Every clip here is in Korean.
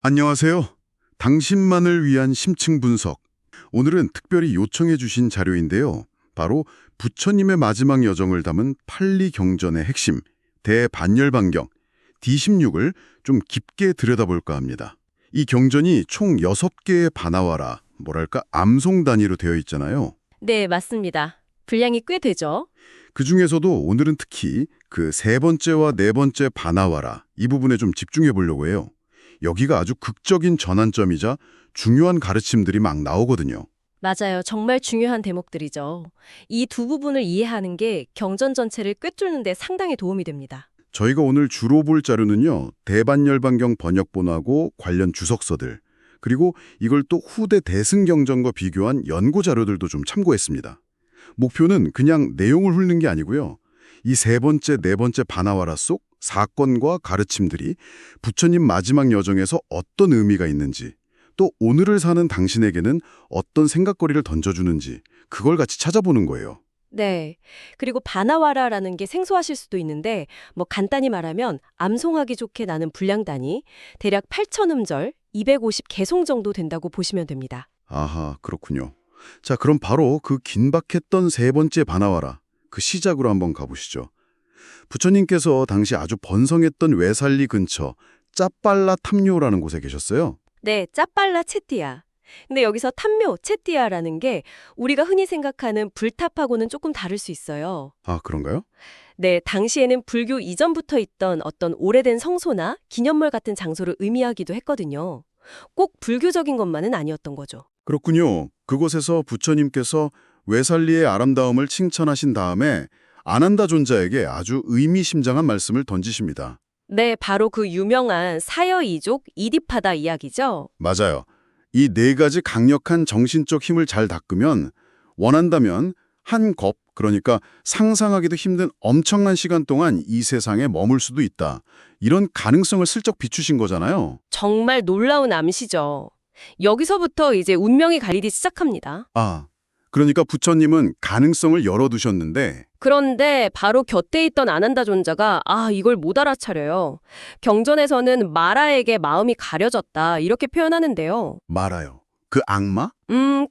안녕하세요. 당신만을 위한 심층 분석. 오늘은 특별히 요청해 주신 자료인데요. 바로 부처님의 마지막 여정을 담은 팔리 경전의 핵심, 대반열반경, D16을 좀 깊게 들여다볼까 합니다. 이 경전이 총 6개의 반화와라, 뭐랄까 암송 단위로 되어 있잖아요. 네, 맞습니다. 분량이 꽤 되죠? 그중에서도 오늘은 특히 그 세 번째와 네 번째 반화와라, 이 부분에 좀 집중해 보려고 해요. 여기가 아주 극적인 전환점이자 중요한 가르침들이 막 나오거든요. 맞아요. 정말 중요한 대목들이죠. 이 두 부분을 이해하는 게 경전 전체를 꿰뚫는 데 상당히 도움이 됩니다. 저희가 오늘 주로 볼 자료는요. 대반열반경 번역본하고 관련 주석서들, 그리고 이걸 또 후대 대승경전과 비교한 연구 자료들도 좀 참고했습니다. 목표는 그냥 내용을 훑는 게 아니고요. 이 세 번째, 네 번째 반화와라 속 사건과 가르침들이 부처님 마지막 여정에서 어떤 의미가 있는지, 또 오늘을 사는 당신에게는 어떤 생각거리를 던져주는지 그걸 같이 찾아보는 거예요. 네. 그리고 바나와라라는 게 생소하실 수도 있는데 간단히 말하면 암송하기 좋게 나는 분량 단위, 대략 8,000음절, 250 개송 정도 된다고 보시면 됩니다. 아하, 그렇군요. 자, 그럼 바로 그 긴박했던 세 번째 반화와라, 그 시작으로 한번 가보시죠. 부처님께서 당시 아주 번성했던 외살리 근처 짜빨라 탐묘라는 곳에 계셨어요. 네, 짜빨라 채띠야. 근데 여기서 탐묘, 채띠야라는 게 우리가 흔히 생각하는 불탑하고는 조금 다를 수 있어요. 아, 그런가요? 네, 당시에는 불교 이전부터 있던 어떤 오래된 성소나 기념물 같은 장소를 의미하기도 했거든요. 꼭 불교적인 것만은 아니었던 거죠. 그렇군요. 그곳에서 부처님께서 외살리의 아름다움을 칭찬하신 다음에 아난다 존자에게 아주 의미심장한 말씀을 던지십니다. 네, 바로 그 유명한 사여이족 이디파다 이야기죠. 맞아요. 이 네 가지 강력한 정신적 힘을 잘 닦으면 원한다면 한 겁, 그러니까 상상하기도 힘든 엄청난 시간 동안 이 세상에 머물 수도 있다. 이런 가능성을 슬쩍 비추신 거잖아요. 정말 놀라운 암시죠. 여기서부터 이제 운명이 갈리기 시작합니다. 아, 그러니까 부처님은 가능성을 열어두셨는데 그런데 바로 곁에 있던 아난다 존자가 이걸 못 알아차려요. 경전에서는 마라에게 마음이 가려졌다 이렇게 표현하는데요. 말아요. 그 악마?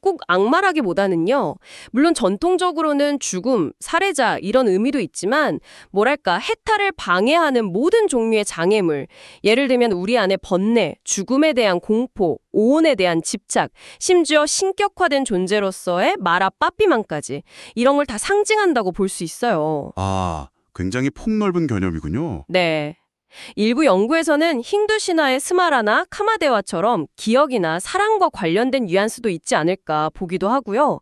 꼭 악마라기보다는요. 물론 전통적으로는 죽음, 살해자 이런 의미도 있지만 뭐랄까 해탈을 방해하는 모든 종류의 장애물, 예를 들면 우리 안에 번뇌, 죽음에 대한 공포, 오온에 대한 집착, 심지어 신격화된 존재로서의 마라 빠삐만까지 이런 걸 다 상징한다고 볼 수 있어요. 아, 굉장히 폭넓은 개념이군요. 네. 일부 연구에서는 힌두 신화의 스마라나 카마데와처럼 기억이나 사랑과 관련된 뉘앙스도 있지 않을까 보기도 하고요.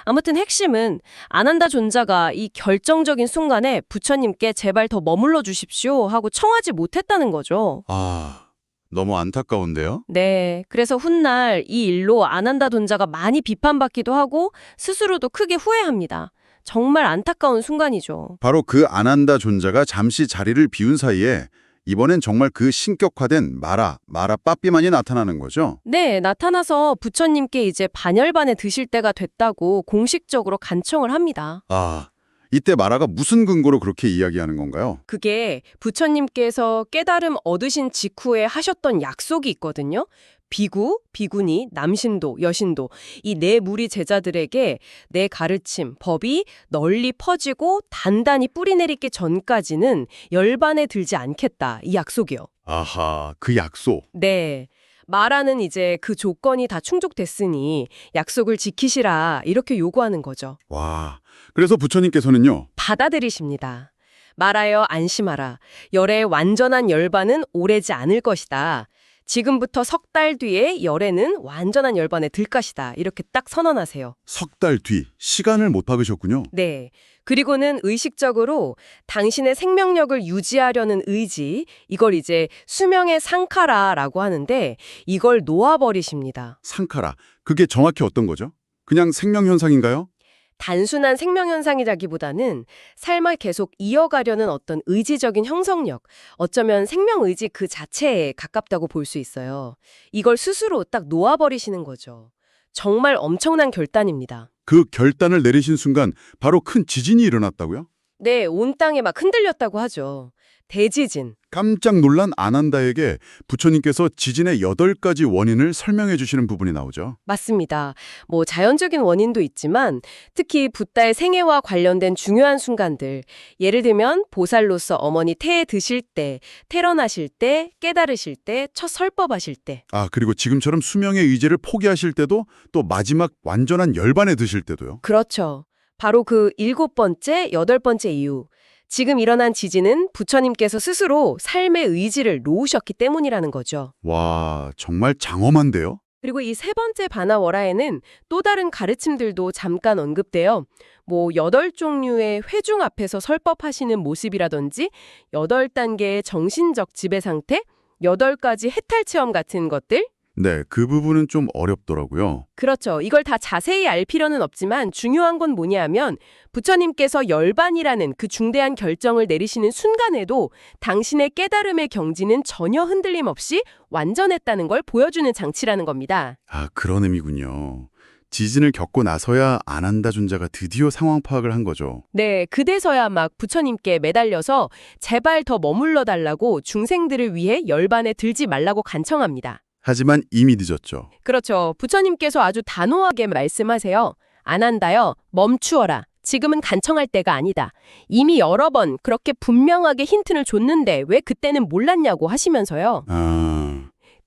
아무튼 핵심은 아난다 존자가 이 결정적인 순간에 부처님께 제발 더 머물러 주십시오 하고 청하지 못했다는 거죠. 아, 너무 안타까운데요? 네, 그래서 훗날 이 일로 아난다 존자가 많이 비판받기도 하고 스스로도 크게 후회합니다. 정말 안타까운 순간이죠. 바로 그 아난다 존자가 잠시 자리를 비운 사이에 이번엔 정말 그 신격화된 마라 빠삐만이 나타나는 거죠? 네, 나타나서 부처님께 이제 반열반에 드실 때가 됐다고 공식적으로 간청을 합니다. 아, 이때 마라가 무슨 근거로 그렇게 이야기하는 건가요? 그게 부처님께서 깨달음 얻으신 직후에 하셨던 약속이 있거든요. 비구, 비구니, 남신도, 여신도 이 네 무리 제자들에게 내 가르침, 법이 널리 퍼지고 단단히 뿌리내리기 전까지는 열반에 들지 않겠다. 이 약속이요. 아하, 그 약속. 네. 마라는 이제 그 조건이 다 충족됐으니 약속을 지키시라 이렇게 요구하는 거죠. 와, 그래서 부처님께서는요. 받아들이십니다. 말하여 안심하라. 열의 완전한 열반은 오래지 않을 것이다. 지금부터 석 달 뒤에 열에는 완전한 열반에 들 것이다. 이렇게 딱 선언하세요. 석 달 뒤, 시간을 못 박으셨군요. 네. 그리고는 의식적으로 당신의 생명력을 유지하려는 의지, 이걸 이제 수명의 상카라라고 하는데 이걸 놓아버리십니다. 상카라, 그게 정확히 어떤 거죠? 그냥 생명현상인가요? 단순한 생명현상이라기보다는 삶을 계속 이어가려는 어떤 의지적인 형성력, 어쩌면 생명의지 그 자체에 가깝다고 볼 수 있어요. 이걸 스스로 딱 놓아버리시는 거죠. 정말 엄청난 결단입니다. 그 결단을 내리신 순간 바로 큰 지진이 일어났다고요? 네, 온 땅에 막 흔들렸다고 하죠. 대지진. 깜짝 놀란 아난다에게 부처님께서 지진의 8가지 원인을 설명해 주시는 부분이 나오죠. 맞습니다. 뭐 자연적인 원인도 있지만 특히 붓다의 생애와 관련된 중요한 순간들, 예를 들면 보살로서 어머니 태에 드실 때, 태어나실 때, 깨달으실 때, 첫 설법하실 때. 그리고 지금처럼 수명의 의지를 포기하실 때도 또 마지막 완전한 열반에 드실 때도요. 그렇죠. 바로 그 7번째, 8번째 이유. 지금 일어난 지진은 부처님께서 스스로 삶의 의지를 놓으셨기 때문이라는 거죠. 와, 정말 장엄한데요? 그리고 이 세 번째 바나워라에는 또 다른 가르침들도 잠깐 언급돼요. 뭐 8종류의 회중 앞에서 설법하시는 모습이라든지 8단계의 정신적 지배 상태, 8가지 해탈 체험 같은 것들. 네, 그 부분은 좀 어렵더라고요. 그렇죠. 이걸 다 자세히 알 필요는 없지만 중요한 건 뭐냐면 부처님께서 열반이라는 그 중대한 결정을 내리시는 순간에도 당신의 깨달음의 경지는 전혀 흔들림 없이 완전했다는 걸 보여주는 장치라는 겁니다. 그런 의미군요. 지진을 겪고 나서야 아난다 존자가 드디어 상황 파악을 한 거죠. 네, 그대서야 막 부처님께 매달려서 제발 더 머물러 달라고 중생들을 위해 열반에 들지 말라고 간청합니다. 하지만 이미 늦었죠. 그렇죠. 부처님께서 아주 단호하게 말씀하세요. 아난다여, 멈추어라. 지금은 간청할 때가 아니다. 이미 여러 번 그렇게 분명하게 힌트를 줬는데 왜 그때는 몰랐냐고 하시면서요.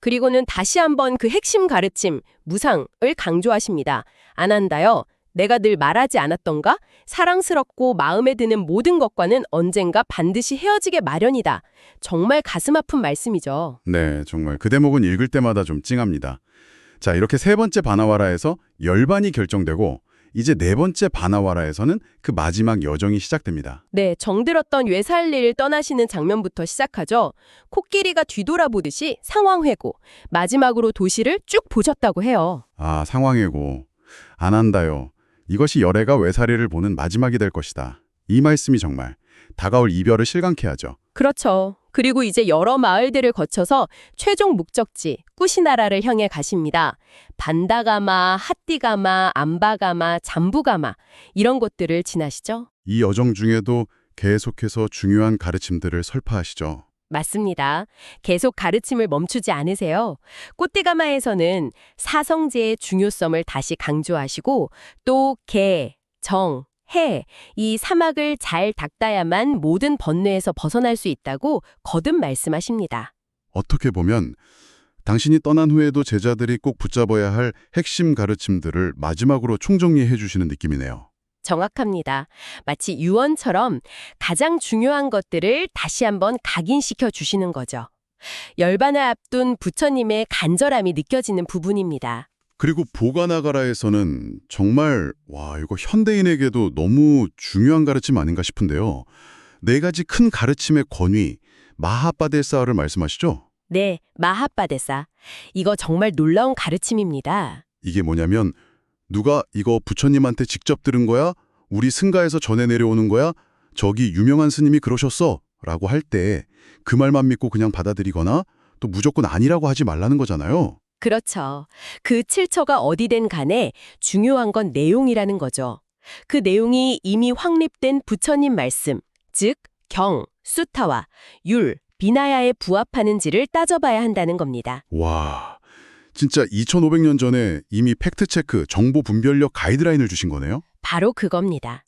그리고는 다시 한번 그 핵심 가르침, 무상을 강조하십니다. 아난다여, 내가 늘 말하지 않았던가? 사랑스럽고 마음에 드는 모든 것과는 언젠가 반드시 헤어지게 마련이다. 정말 가슴 아픈 말씀이죠. 네, 정말 그 대목은 읽을 때마다 좀 찡합니다. 자, 이렇게 세 번째 바나와라에서 열반이 결정되고 이제 네 번째 바나와라에서는 그 마지막 여정이 시작됩니다. 네, 정들었던 외살리를 떠나시는 장면부터 시작하죠. 코끼리가 뒤돌아보듯이 상황 회고, 마지막으로 도시를 쭉 보셨다고 해요. 상황이고 아난다요. 이것이 열애가 외사리를 보는 마지막이 될 것이다. 이 말씀이 정말 다가올 이별을 실감케 하죠. 그렇죠. 그리고 이제 여러 마을들을 거쳐서 최종 목적지 꾸시나라를 향해 가십니다. 반다가마, 핫디가마, 암바가마, 잠부가마 이런 곳들을 지나시죠. 이 여정 중에도 계속해서 중요한 가르침들을 설파하시죠. 맞습니다. 계속 가르침을 멈추지 않으세요. 꽃띠가마에서는 사성제의 중요성을 다시 강조하시고 또 개, 정, 해, 이 사막을 잘 닦아야만 모든 번뇌에서 벗어날 수 있다고 거듭 말씀하십니다. 어떻게 보면 당신이 떠난 후에도 제자들이 꼭 붙잡아야 할 핵심 가르침들을 마지막으로 총정리해 주시는 느낌이네요. 정확합니다. 마치 유언처럼 가장 중요한 것들을 다시 한번 각인시켜 주시는 거죠. 열반을 앞둔 부처님의 간절함이 느껴지는 부분입니다. 그리고 보가나가라에서는 정말 이거 현대인에게도 너무 중요한 가르침 아닌가 싶은데요. 4가지 큰 가르침의 권위, 마하빠데사를 말씀하시죠? 네, 마하빠데사. 이거 정말 놀라운 가르침입니다. 이게 뭐냐면 누가 이거 부처님한테 직접 들은 거야? 우리 승가에서 전해 내려오는 거야? 저기 유명한 스님이 그러셨어? 라고 할 때 그 말만 믿고 그냥 받아들이거나 또 무조건 아니라고 하지 말라는 거잖아요. 그렇죠. 그 칠처가 어디든 간에 중요한 건 내용이라는 거죠. 그 내용이 이미 확립된 부처님 말씀, 즉 경, 수타와 율, 비나야에 부합하는지를 따져봐야 한다는 겁니다. 와, 진짜 2500년 전에 이미 팩트체크, 정보 분별력 가이드라인을 주신 거네요? 바로 그겁니다.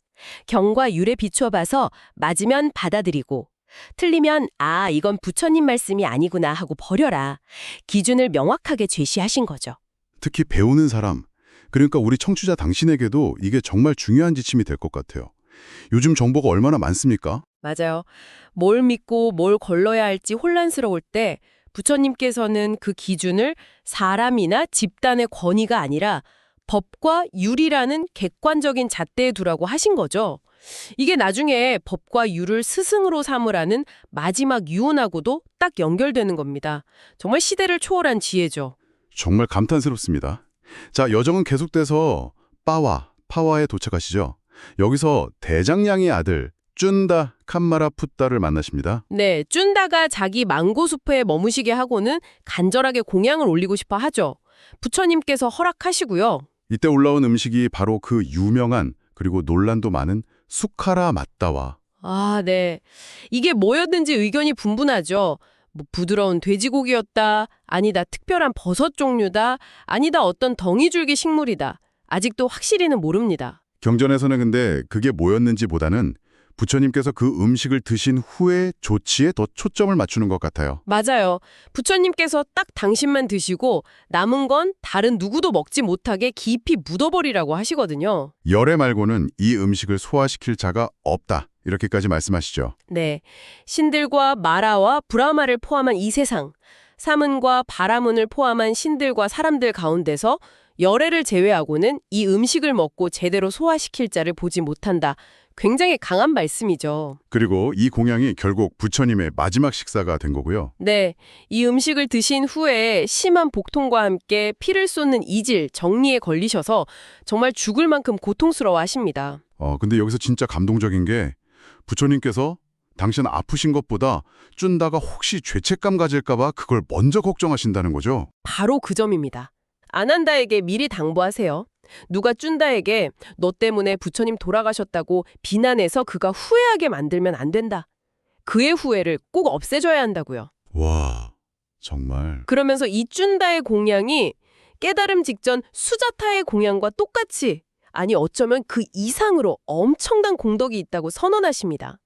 경과 율에 비춰봐서 맞으면 받아들이고 틀리면 이건 부처님 말씀이 아니구나 하고 버려라. 기준을 명확하게 제시하신 거죠. 특히 배우는 사람, 그러니까 우리 청취자 당신에게도 이게 정말 중요한 지침이 될 것 같아요. 요즘 정보가 얼마나 많습니까? 맞아요. 뭘 믿고 뭘 걸러야 할지 혼란스러울 때 부처님께서는 그 기준을 사람이나 집단의 권위가 아니라 법과 율이라는 객관적인 잣대에 두라고 하신 거죠. 이게 나중에 법과 율을 스승으로 삼으라는 마지막 유언하고도 딱 연결되는 겁니다. 정말 시대를 초월한 지혜죠. 정말 감탄스럽습니다. 자, 여정은 계속돼서 파와에 도착하시죠. 여기서 대장량의 아들 쭌다 칸마라 푸따를 만나십니다. 네, 쭌다가 자기 망고숲에 머무시게 하고는 간절하게 공양을 올리고 싶어 하죠. 부처님께서 허락하시고요. 이때 올라온 음식이 바로 그 유명한 그리고 논란도 많은 수카라 맞다와 아, 네. 이게 뭐였는지 의견이 분분하죠. 뭐 부드러운 돼지고기였다. 아니다, 특별한 버섯 종류다. 아니다, 어떤 덩이줄기 식물이다. 아직도 확실히는 모릅니다. 경전에서는 근데 그게 뭐였는지보다는 부처님께서 그 음식을 드신 후의 조치에 더 초점을 맞추는 것 같아요. 맞아요. 부처님께서 딱 당신만 드시고 남은 건 다른 누구도 먹지 못하게 깊이 묻어버리라고 하시거든요. 열애 말고는 이 음식을 소화시킬 자가 없다. 이렇게까지 말씀하시죠. 네. 신들과 마라와 브라마를 포함한 이 세상, 사문과 바라문을 포함한 신들과 사람들 가운데서 열애를 제외하고는 이 음식을 먹고 제대로 소화시킬 자를 보지 못한다. 굉장히 강한 말씀이죠. 그리고 이 공양이 결국 부처님의 마지막 식사가 된 거고요. 네. 이 음식을 드신 후에 심한 복통과 함께 피를 쏟는 이질, 정리에 걸리셔서 정말 죽을 만큼 고통스러워 하십니다. 근데 여기서 진짜 감동적인 게 부처님께서 당신 아프신 것보다 쭌다가 혹시 죄책감 가질까봐 그걸 먼저 걱정하신다는 거죠. 바로 그 점입니다. 아난다에게 미리 당부하세요. 누가 쭌다에게 너 때문에 부처님 돌아가셨다고 비난해서 그가 후회하게 만들면 안 된다. 그의 후회를 꼭 없애줘야 한다고요. 와, 정말. 그러면서 이 쭌다의 공양이 깨달음 직전 수자타의 공양과 똑같이, 아니 어쩌면 그 이상으로 엄청난 공덕이 있다고 선언하십니다.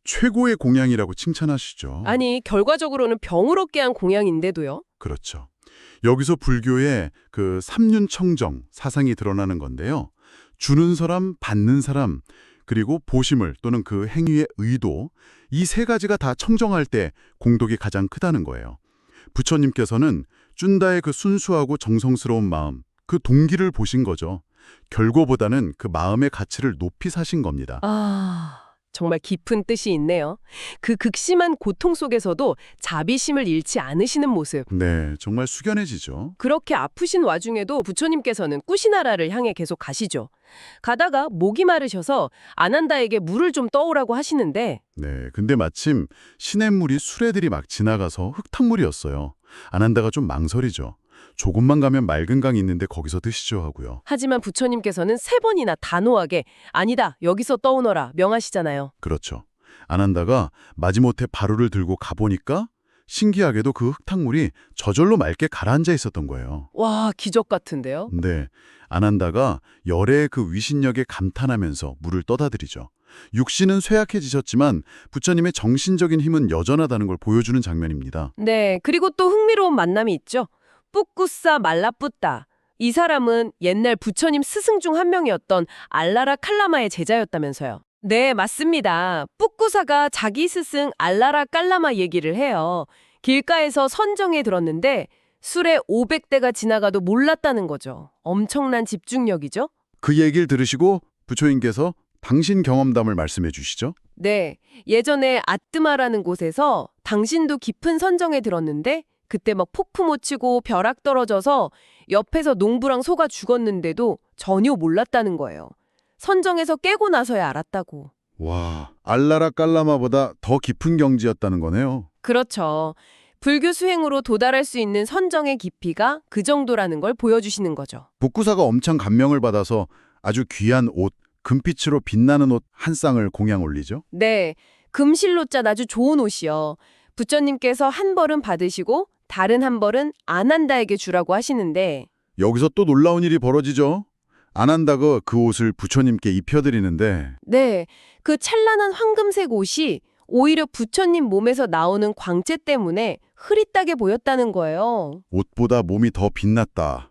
최고의 공양이라고 칭찬하시죠. 아니 결과적으로는 병을 얻게 한 공양인데도요. 그렇죠. 여기서 불교의 그 삼륜청정 사상이 드러나는 건데요. 주는 사람, 받는 사람, 그리고 보시물 또는 그 행위의 의도, 이 세 가지가 다 청정할 때 공덕이 가장 크다는 거예요. 부처님께서는 쭌다의 그 순수하고 정성스러운 마음, 그 동기를 보신 거죠. 결과보다는 그 마음의 가치를 높이 사신 겁니다. 정말 깊은 뜻이 있네요. 그 극심한 고통 속에서도 자비심을 잃지 않으시는 모습. 네, 정말 숙연해지죠. 그렇게 아프신 와중에도 부처님께서는 꾸시나라를 향해 계속 가시죠. 가다가 목이 마르셔서 아난다에게 물을 좀 떠오라고 하시는데 네, 근데 마침 시냇물이 수레들이 막 지나가서 흙탕물이었어요. 아난다가 좀 망설이죠. 조금만 가면 맑은 강이 있는데 거기서 드시죠 하고요. 하지만 부처님께서는 3번이나 단호하게 아니다, 여기서 떠오너라 명하시잖아요. 그렇죠. 아난다가 마지못해 바루를 들고 가보니까 신기하게도 그 흙탕물이 저절로 맑게 가라앉아 있었던 거예요. 와, 기적 같은데요? 네, 아난다가 열애의 그 위신력에 감탄하면서 물을 떠다드리죠. 육신은 쇠약해지셨지만 부처님의 정신적인 힘은 여전하다는 걸 보여주는 장면입니다. 네, 그리고 또 흥미로운 만남이 있죠. 뿌꾸사 말라뿌따. 이 사람은 옛날 부처님 스승 중 한 명이었던 알라라 칼라마의 제자였다면서요. 네, 맞습니다. 뿌꾸사가 자기 스승 알라라 칼라마 얘기를 해요. 길가에서 선정에 들었는데 술에 500대가 지나가도 몰랐다는 거죠. 엄청난 집중력이죠? 그 얘기를 들으시고 부처님께서 당신 경험담을 말씀해 주시죠. 네, 예전에 아뜨마라는 곳에서 당신도 깊은 선정에 들었는데 그때 막 폭풍 못 치고 벼락 떨어져서 옆에서 농부랑 소가 죽었는데도 전혀 몰랐다는 거예요. 선정에서 깨고 나서야 알았다고. 와, 알라라 깔라마보다 더 깊은 경지였다는 거네요. 그렇죠. 불교 수행으로 도달할 수 있는 선정의 깊이가 그 정도라는 걸 보여주시는 거죠. 북구사가 엄청 감명을 받아서 아주 귀한 옷, 금빛으로 빛나는 옷 한 쌍을 공양 올리죠. 네, 금실로짠 아주 좋은 옷이요. 부처님께서 한 벌은 받으시고 다른 한 벌은 아난다에게 주라고 하시는데 여기서 또 놀라운 일이 벌어지죠. 아난다가 그 옷을 부처님께 입혀드리는데 네, 그 찬란한 황금색 옷이 오히려 부처님 몸에서 나오는 광채 때문에 흐릿하게 보였다는 거예요. 옷보다 몸이 더 빛났다.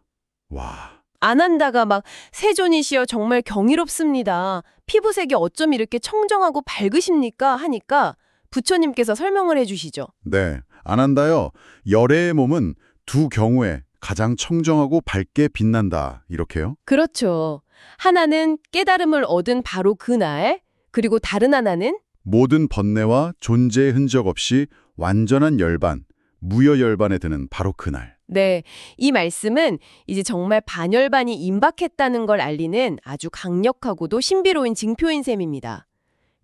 와, 아난다가 막 세존이시여 정말 경이롭습니다. 피부색이 어쩜 이렇게 청정하고 밝으십니까? 하니까 부처님께서 설명을 해주시죠. 네, 아난다요. 열애의 몸은 두 경우에 가장 청정하고 밝게 빛난다. 이렇게요? 그렇죠. 하나는 깨달음을 얻은 바로 그날, 그리고 다른 하나는 모든 번뇌와 존재의 흔적 없이 완전한 열반, 무여열반에 드는 바로 그날. 네, 이 말씀은 이제 정말 반열반이 임박했다는 걸 알리는 아주 강력하고도 신비로운 징표인 셈입니다.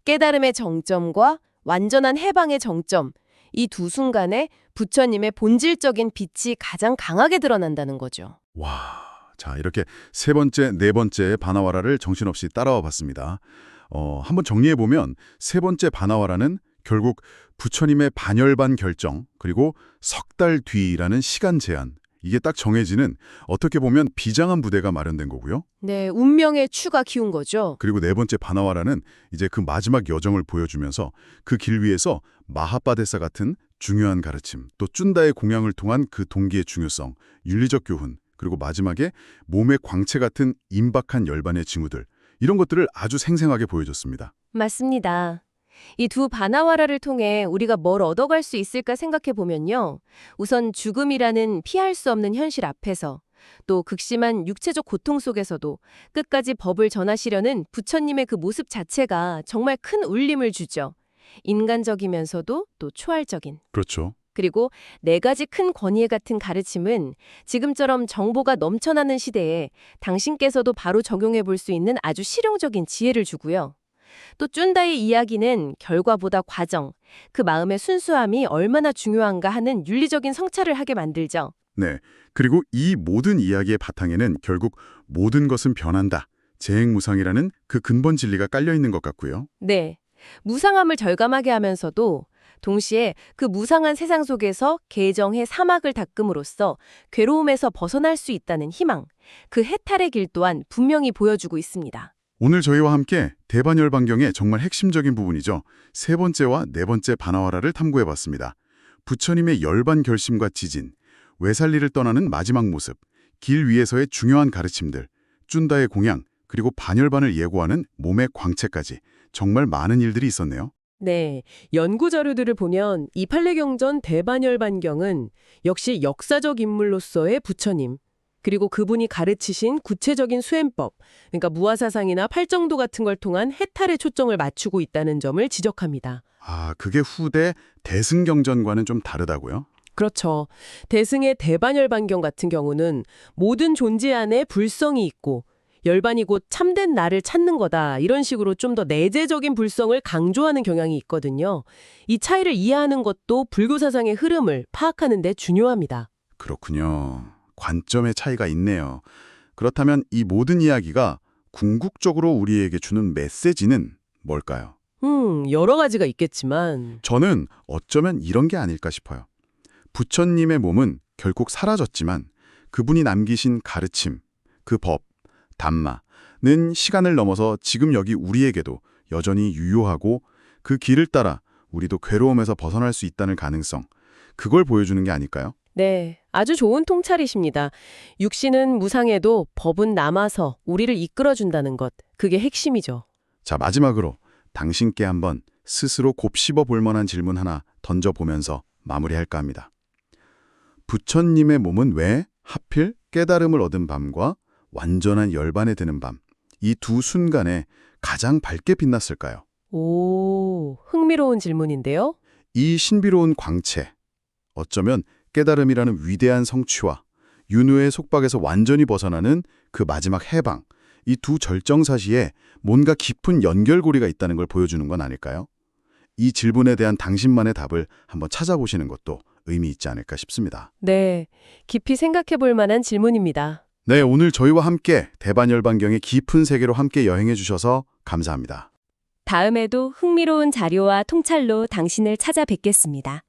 깨달음의 정점과 완전한 해방의 정점, 이 두 순간에 부처님의 본질적인 빛이 가장 강하게 드러난다는 거죠. 와, 자 이렇게 세 번째, 네 번째 바나와라를 정신없이 따라와 봤습니다. 한번 정리해보면 세 번째 반화와라는 결국 부처님의 반열반 결정, 그리고 석 달 뒤라는 시간 제한, 이게 딱 정해지는 어떻게 보면 비장한 부대가 마련된 거고요. 네, 운명의 추가 키운 거죠. 그리고 네 번째 반화와라는 이제 그 마지막 여정을 보여주면서 그 길 위에서 마하빠데사 같은 중요한 가르침, 또 쭌다의 공양을 통한 그 동기의 중요성, 윤리적 교훈, 그리고 마지막에 몸의 광채 같은 임박한 열반의 징후들, 이런 것들을 아주 생생하게 보여줬습니다. 맞습니다. 이 두 바나와라를 통해 우리가 뭘 얻어갈 수 있을까 생각해 보면요. 우선 죽음이라는 피할 수 없는 현실 앞에서 또 극심한 육체적 고통 속에서도 끝까지 법을 전하시려는 부처님의 그 모습 자체가 정말 큰 울림을 주죠. 인간적이면서도 또 초월적인. 그렇죠. 그리고 네 가지 큰 권위에 같은 가르침은 지금처럼 정보가 넘쳐나는 시대에 당신께서도 바로 적용해 볼 수 있는 아주 실용적인 지혜를 주고요. 또 쭌다의 이야기는 결과보다 과정, 그 마음의 순수함이 얼마나 중요한가 하는 윤리적인 성찰을 하게 만들죠. 네. 그리고 이 모든 이야기의 바탕에는 결국 모든 것은 변한다, 재행무상이라는 그 근본 진리가 깔려 있는 것 같고요. 네. 무상함을 절감하게 하면서도 동시에 그 무상한 세상 속에서 개정의 사막을 닦음으로써 괴로움에서 벗어날 수 있다는 희망, 그 해탈의 길 또한 분명히 보여주고 있습니다. 오늘 저희와 함께 대반열반경의 정말 핵심적인 부분이죠. 세 번째와 네 번째 반화와라를 탐구해봤습니다. 부처님의 열반 결심과 지진, 외살리를 떠나는 마지막 모습, 길 위에서의 중요한 가르침들, 쭌다의 공양, 그리고 반열반을 예고하는 몸의 광채까지 정말 많은 일들이 있었네요. 네, 연구 자료들을 보면 이 판례경전 대반열반경은 역시 역사적 인물로서의 부처님, 그리고 그분이 가르치신 구체적인 수행법, 그러니까 무아사상이나 팔정도 같은 걸 통한 해탈에 초점을 맞추고 있다는 점을 지적합니다. 아, 그게 후대 대승경전과는 좀 다르다고요? 그렇죠. 대승의 대반열반경 같은 경우는 모든 존재 안에 불성이 있고 열반이 곧 참된 나를 찾는 거다, 이런 식으로 좀 더 내재적인 불성을 강조하는 경향이 있거든요. 이 차이를 이해하는 것도 불교 사상의 흐름을 파악하는 데 중요합니다. 그렇군요. 관점의 차이가 있네요. 그렇다면 이 모든 이야기가 궁극적으로 우리에게 주는 메시지는 뭘까요? 여러 가지가 있겠지만 저는 어쩌면 이런 게 아닐까 싶어요. 부처님의 몸은 결국 사라졌지만 그분이 남기신 가르침, 그 법, 담마는 시간을 넘어서 지금 여기 우리에게도 여전히 유효하고 그 길을 따라 우리도 괴로움에서 벗어날 수 있다는 가능성, 그걸 보여주는 게 아닐까요? 네, 아주 좋은 통찰이십니다. 육신은 무상해도 법은 남아서 우리를 이끌어준다는 것, 그게 핵심이죠. 자, 마지막으로 당신께 한번 스스로 곱씹어 볼 만한 질문 하나 던져보면서 마무리할까 합니다. 부처님의 몸은 왜 하필 깨달음을 얻은 밤과 완전한 열반에 드는 밤, 이 두 순간에 가장 밝게 빛났을까요? 오, 흥미로운 질문인데요. 이 신비로운 광채, 어쩌면 깨달음이라는 위대한 성취와 윤회의 속박에서 완전히 벗어나는 그 마지막 해방, 이 두 절정사시에 뭔가 깊은 연결고리가 있다는 걸 보여주는 건 아닐까요? 이 질문에 대한 당신만의 답을 한번 찾아보시는 것도 의미 있지 않을까 싶습니다. 네, 깊이 생각해 볼 만한 질문입니다. 네, 오늘 저희와 함께 대반열반경의 깊은 세계로 함께 여행해 주셔서 감사합니다. 다음에도 흥미로운 자료와 통찰로 당신을 찾아뵙겠습니다.